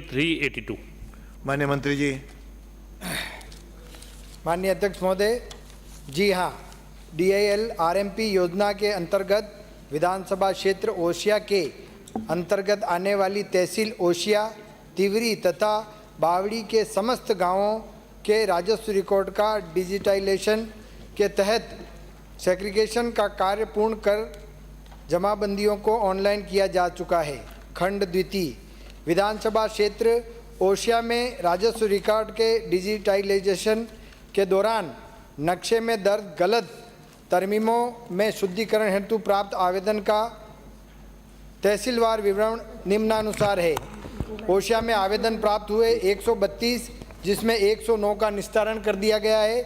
382। माननीय मंत्री जी। माननीय अध्यक्ष महोदय, जी हाँ, DIL RMP योजना के अंतर्गत विधानसभा क्षेत्र ओसिया के अंतर्गत आने वाली तहसील ओसिया, तिवरी तथा बावड़ी के समस्त गांवों के राजस्व रिकॉर्ड का डिजिटाइजेशन के तहत सेग्रीगेशन का कार्य पूर्ण कर जमाबंदियों को ऑनलाइन किया जा चुका है। खंड द्वितीय, विधानसभा क्षेत्र ओसिया में राजस्व रिकॉर्ड के डिजिटाइजेशन के दौरान नक्शे में दर्ज गलत तरमीमों में शुद्धिकरण हेतु प्राप्त आवेदन का तहसीलवार विवरण निम्नानुसार है। ओसिया में आवेदन प्राप्त हुए 132, जिसमें 109 का निस्तारण कर दिया गया है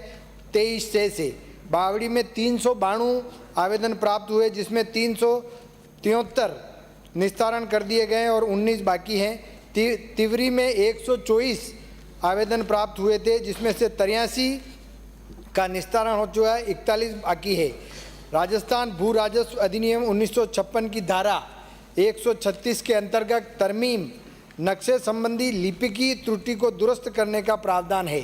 23 से। बावड़ी में 392 आवेदन प्राप्त हुए, जिसमें 373 निस्तारण कर दिए गए और 19 बाकी हैं। तिवरी में 124 आवेदन प्राप्त हुए थे, जिसमें से 83 का निस्तारण हो चुका है, 41 बाकी है। राजस्थान भू राजस्व अधिनियम 1956 की धारा 136 के अंतर्गत तरमीम नक्शे संबंधी लिपिकीय त्रुटि को दुरुस्त करने का प्रावधान है।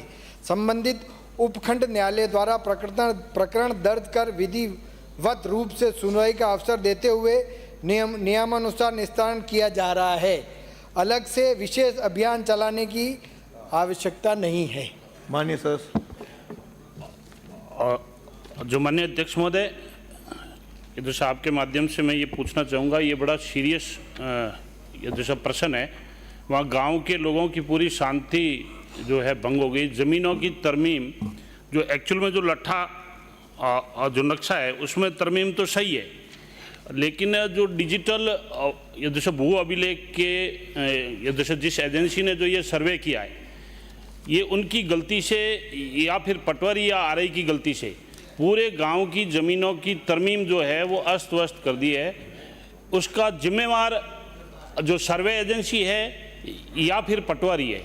संबंधित उपखंड न्यायालय द्वारा प्रकरण दर्ज कर विधिवत रूप से सुनवाई का अवसर देते हुए नियमानुसार निस्तारण किया जा रहा है। अलग से विशेष अभियान चलाने की आवश्यकता नहीं है। माननीय सदस्य। जो माननीय अध्यक्ष महोदय, जैसा आपके माध्यम से मैं ये पूछना चाहूँगा, ये बड़ा सीरियस जैसा प्रश्न है। वहाँ गांव के लोगों की पूरी शांति जो है भंग हो गई। ज़मीनों की तरमीम जो एक्चुअल में जो लट्ठा जो नक्शा है उसमें तरमीम तो सही है, लेकिन जो डिजिटल जैसे भू अभिलेख के जैसे जिस एजेंसी ने जो ये सर्वे किया है, ये उनकी गलती से या फिर पटवारी या RI की गलती से पूरे गांव की ज़मीनों की तरमीम जो है वो अस्त व्यस्त कर दी है। उसका जिम्मेवार जो सर्वे एजेंसी है या फिर पटवारी है,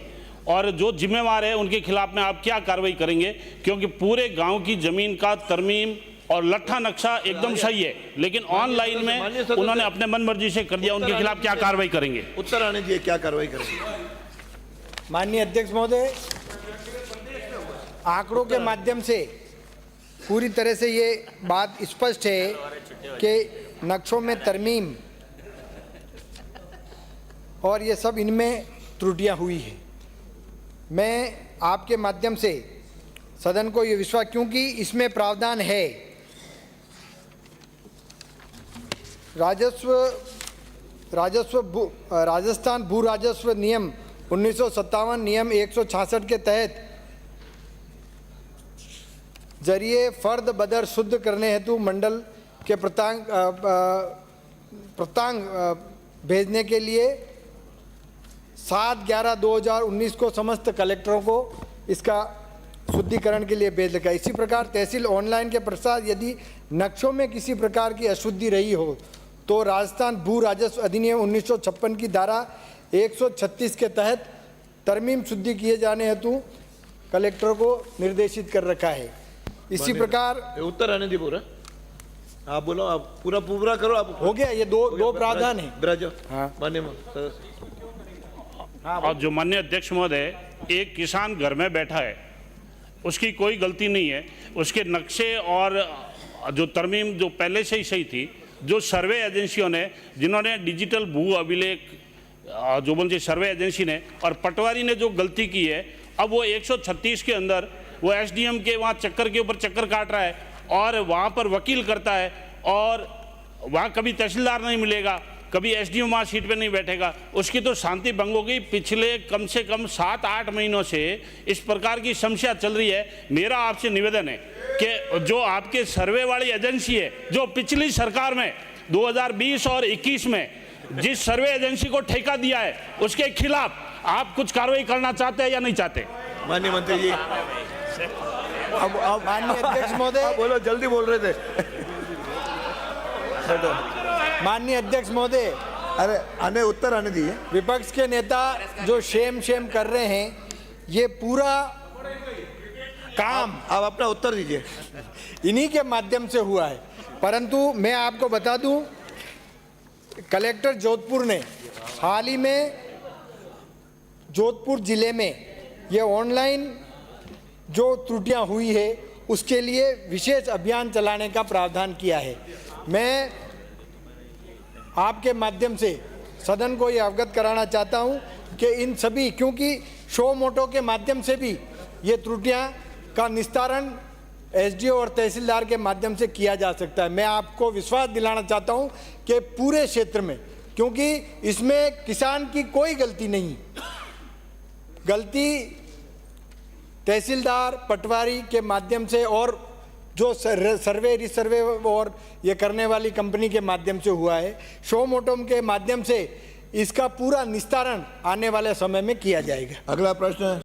और जो जिम्मेवार है उनके खिलाफ में आप क्या कार्रवाई करेंगे? क्योंकि पूरे गांव की ज़मीन का तरमीम और लट्ठा नक्शा एकदम सही है, लेकिन ऑनलाइन में उन्होंने अपने मन मर्जी से कर दिया। उनके खिलाफ क्या कार्रवाई करेंगे? उत्तर आने दीजिए, क्या कार्रवाई करेंगे? माननीय अध्यक्ष महोदय, आंकड़ों के माध्यम से पूरी तरह से ये बात स्पष्ट है कि नक्शों में तरमीम और ये सब इनमें त्रुटियां हुई है। मैं आपके माध्यम से सदन को ये विश्वास, क्योंकि इसमें प्रावधान है राजस्थान भू राजस्व नियम 1957 नियम 166 के तहत जरिए फर्द बदर शुद्ध करने हेतु मंडल के प्रतांग भेजने के लिए 7/11/2019 को समस्त कलेक्टरों को इसका शुद्धिकरण के लिए भेज लगा। इसी प्रकार तहसील ऑनलाइन के पश्चात यदि नक्शों में किसी प्रकार की अशुद्धि रही हो तो राजस्थान भू राजस्व अधिनियम 1956 की धारा 136 के तहत तरमीम शुद्धि किए जाने हेतु कलेक्टर को निर्देशित कर रखा है। इसी प्रकार उत्तर आने दी पूरा, आप बोलो, आप पूरा करो। आप हो गया, ये दो प्रावधान है। हाँ, माननीय सदस्य। और जो माननीय अध्यक्ष महोदय, एक किसान घर में बैठा है, उसकी कोई गलती नहीं है, उसके नक्शे और जो तरमीम जो पहले से ही सही थी, जो सर्वे एजेंसियों ने जिन्होंने डिजिटल भू अभिलेख जो बोलते सर्वे एजेंसी ने और पटवारी ने जो गलती की है, अब वो 136 के अंदर वो SDM के वहाँ चक्कर के ऊपर चक्कर काट रहा है और वहाँ पर वकील करता है, और वहाँ कभी तहसीलदार नहीं मिलेगा, कभी SDM वहाँ सीट पे नहीं बैठेगा। उसकी तो शांति भंग हो गई। पिछले कम से कम 7-8 महीनों से इस प्रकार की समस्या चल रही है। मेरा आपसे निवेदन है कि जो आपके सर्वे वाली एजेंसी है, जो पिछली सरकार में 2020 और 21 में जिस सर्वे एजेंसी को ठेका दिया है, उसके खिलाफ आप कुछ कार्रवाई करना चाहते हैं या नहीं चाहते? माननीय मंत्री जी। अब माननीय अध्यक्ष महोदय, बोलो, जल्दी बोल रहे थे। माननीय अध्यक्ष महोदय, अरे आने उत्तर आने दीजिए। विपक्ष के नेता जो शेम कर रहे हैं, ये पूरा काम आप अपना उत्तर दीजिए। इन्हीं के माध्यम से हुआ है। परंतु मैं आपको बता दूं, कलेक्टर जोधपुर ने हाल ही में जोधपुर ज़िले में ये ऑनलाइन जो त्रुटियां हुई है उसके लिए विशेष अभियान चलाने का प्रावधान किया है। मैं आपके माध्यम से सदन को ये अवगत कराना चाहता हूं कि इन सभी, क्योंकि शो मोटो के माध्यम से भी ये त्रुटियां का निस्तारण एसडीओ और तहसीलदार के माध्यम से किया जा सकता है। मैं आपको विश्वास दिलाना चाहता हूं कि पूरे क्षेत्र में, क्योंकि इसमें किसान की कोई गलती नहीं, गलती तहसीलदार पटवारी के माध्यम से और जो सर्वे रिसर्वे और ये करने वाली कंपनी के माध्यम से हुआ है। शो मोटम के माध्यम से इसका पूरा निस्तारण आने वाले समय में किया जाएगा। अगला प्रश्न